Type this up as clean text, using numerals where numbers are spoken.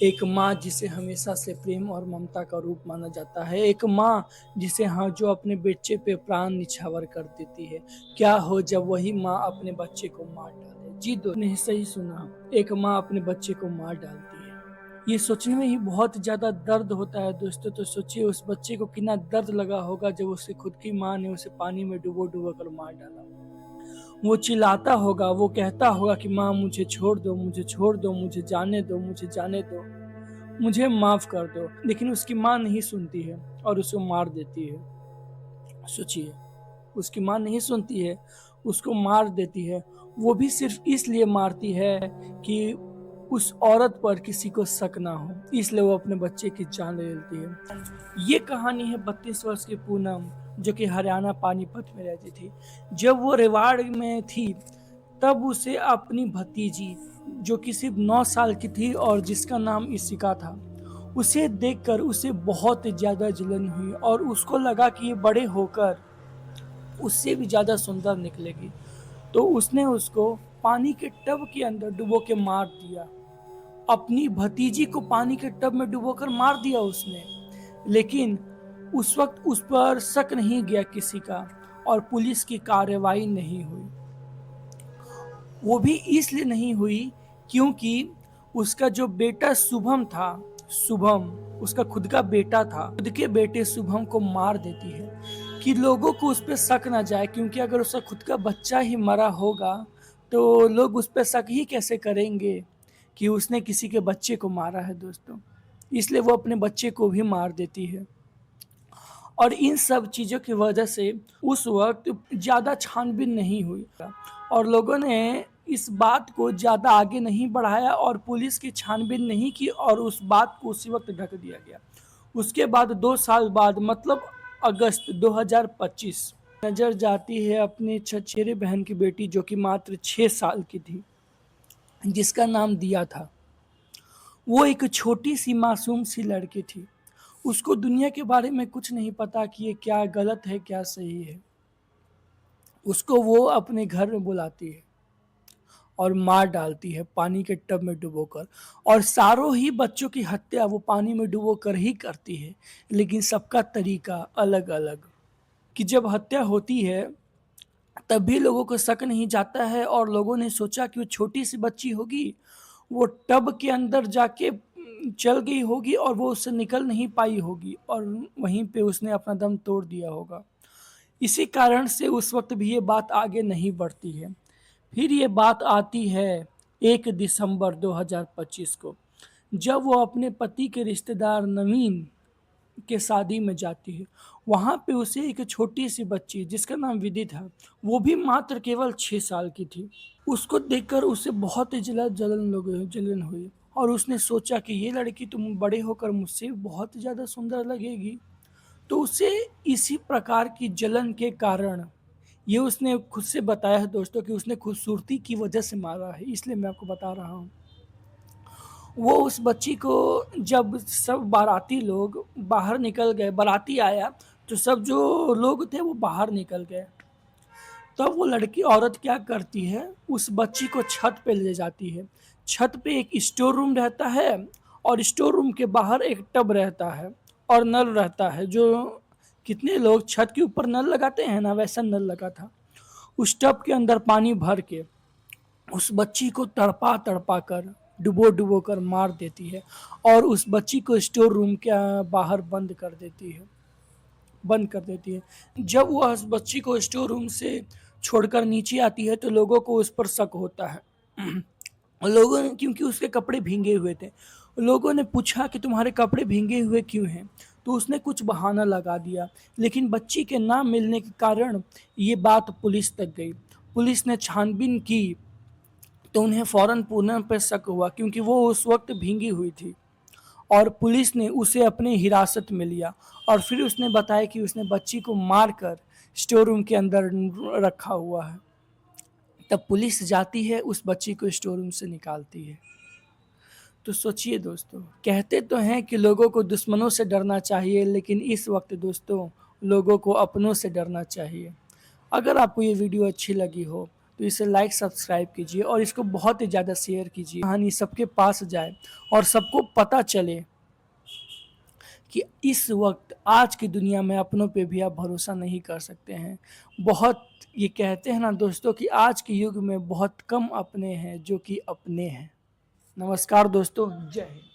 एक माँ जिसे हमेशा से प्रेम और ममता का रूप माना जाता है, एक माँ जिसे हाँ जो अपने बच्चे पे प्राण निछावर कर देती है। क्या हो जब वही माँ अपने बच्चे को मार डाले। जी दोस्तों ने सही सुना, एक माँ अपने बच्चे को मार डालती है। ये सोचने में ही बहुत ज्यादा दर्द होता है दोस्तों। तो सोचिए उस बच्चे को कितना दर्द लगा होगा जब उसकी खुद की माँ ने उसे पानी में डुबो डुबो कर मार डाला। वो चिल्लाता होगा, वो कहता होगा कि माँ मुझे छोड़ दो, मुझे छोड़ दो, मुझे जाने दो, मुझे जाने दो, मुझे माफ कर दो। लेकिन उसकी माँ नहीं सुनती है और उसे मार देती है। सोचिए, उसकी माँ नहीं सुनती है, उसको मार देती है। वो भी सिर्फ इसलिए मारती है कि उस औरत पर किसी को शक ना हो, इसलिए वो अपने बच्चे की जान ले लेती है। ये कहानी है 32 वर्ष की पूनम, जो कि हरियाणा पानीपत में रहती थी। जब वो रेवाड़ में थी तब उसे अपनी भतीजी, जो कि सिर्फ 9 साल की थी और जिसका नाम इशिका था, उसे देखकर उसे बहुत ज्यादा जलन हुई और उसको लगा कि ये बड़े होकर उससे भी ज्यादा सुंदर निकलेगी। तो उसने उसको पानी के टब के अंदर डुबो के मार दिया। अपनी भतीजी को पानी के टब में डुबोकर मार दिया उसने। लेकिन उस वक्त उस पर शक नहीं गया किसी का और पुलिस की कार्रवाई नहीं हुई। वो भी इसलिए नहीं हुई क्योंकि उसका जो बेटा शुभम था, शुभम उसका खुद का बेटा था, खुद के बेटे शुभम को मार देती है कि लोगों को उस पर शक ना जाए। क्योंकि अगर उसका खुद का बच्चा ही मरा होगा तो लोग उस पर शक ही कैसे करेंगे कि उसने किसी के बच्चे को मारा है दोस्तों। इसलिए वो अपने बच्चे को भी मार देती है। और इन सब चीज़ों की वजह से उस वक्त ज़्यादा छानबीन नहीं हुई और लोगों ने इस बात को ज़्यादा आगे नहीं बढ़ाया और पुलिस की छानबीन नहीं की और उस बात को उसी वक्त ढक दिया गया। उसके बाद 2 साल बाद मतलब अगस्त 2025 नजर जाती है अपनी चचेरे बहन की बेटी, जो कि मात्र 6 साल की थी, जिसका नाम दिया था। वो एक छोटी सी मासूम सी लड़की थी। उसको दुनिया के बारे में कुछ नहीं पता कि ये क्या गलत है क्या सही है। उसको वो अपने घर में बुलाती है और मार डालती है पानी के टब में डुबोकर। और सारों ही बच्चों की हत्या वो पानी में डुबोकर ही करती है। लेकिन सबका तरीका अलग अलग। कि जब हत्या होती है तब भी लोगों को शक नहीं जाता है और लोगों ने सोचा कि वो छोटी सी बच्ची होगी, वो टब के अंदर जाके चल गई होगी और वो उससे निकल नहीं पाई होगी और वहीं पे उसने अपना दम तोड़ दिया होगा। इसी कारण से उस वक्त भी ये बात आगे नहीं बढ़ती है। फिर ये बात आती है 1 दिसंबर 2025 को, जब वो अपने पति के रिश्तेदार नवीन के शादी में जाती है। वहां पे उसे एक छोटी सी बच्ची जिसका नाम विधि था, वो भी मात्र केवल 6 साल की थी। उसको देखकर उसे बहुत ही जलन हुई और उसने सोचा कि ये लड़की तुम बड़े होकर मुझसे बहुत ज्यादा सुंदर लगेगी। तो उसे इसी प्रकार की जलन के कारण, ये उसने खुद से बताया है दोस्तों कि उसने खूबसूरती की वजह से मारा है, इसलिए मैं आपको बता रहा हूँ। वो उस बच्ची को, जब सब बाराती लोग बाहर निकल गए, बाराती आया तो सब जो लोग थे वो बाहर निकल गए। तब वो लड़की औरत क्या करती है, उस बच्ची को छत पे ले जाती है। छत पे एक स्टोर रूम रहता है और स्टोर रूम के बाहर एक टब रहता है और नल रहता है। जो कितने लोग छत के ऊपर नल लगाते हैं ना, वैसा नल लगा था। उस टब के अंदर पानी भर के उस बच्ची को तड़पा तड़पा कर, डुबो डुबो कर मार देती है और उस बच्ची को स्टोर रूम के बाहर बंद कर देती है। जब वह उस बच्ची को स्टोर रूम से छोड़कर नीचे आती है तो लोगों को उस पर शक होता है। लोगों ने, क्योंकि उसके कपड़े भींगे हुए थे, लोगों ने पूछा कि तुम्हारे कपड़े भींगे हुए क्यों हैं। तो उसने कुछ बहाना लगा दिया। लेकिन बच्ची के ना मिलने के कारण ये बात पुलिस तक गई। पुलिस ने छानबीन की तो उन्हें फौरन पूनम पर शक हुआ क्योंकि वो उस वक्त भींगी हुई थी। और पुलिस ने उसे अपने हिरासत में लिया और फिर उसने बताया कि उसने बच्ची को मारकर स्टोर रूम के अंदर रखा हुआ है। तब पुलिस जाती है, उस बच्ची को स्टोर रूम से निकालती है। तो सोचिए दोस्तों, कहते तो हैं कि लोगों को दुश्मनों से डरना चाहिए, लेकिन इस वक्त दोस्तों लोगों को अपनों से डरना चाहिए। अगर आपको ये वीडियो अच्छी लगी हो तो इसे लाइक सब्सक्राइब कीजिए और इसको बहुत ही ज़्यादा शेयर कीजिए, कहानी सबके पास जाए और सबको पता चले कि इस वक्त आज की दुनिया में अपनों पे भी आप भरोसा नहीं कर सकते हैं। बहुत ये कहते हैं ना दोस्तों कि आज के युग में बहुत कम अपने हैं जो कि अपने हैं। नमस्कार दोस्तों, जय हिंद।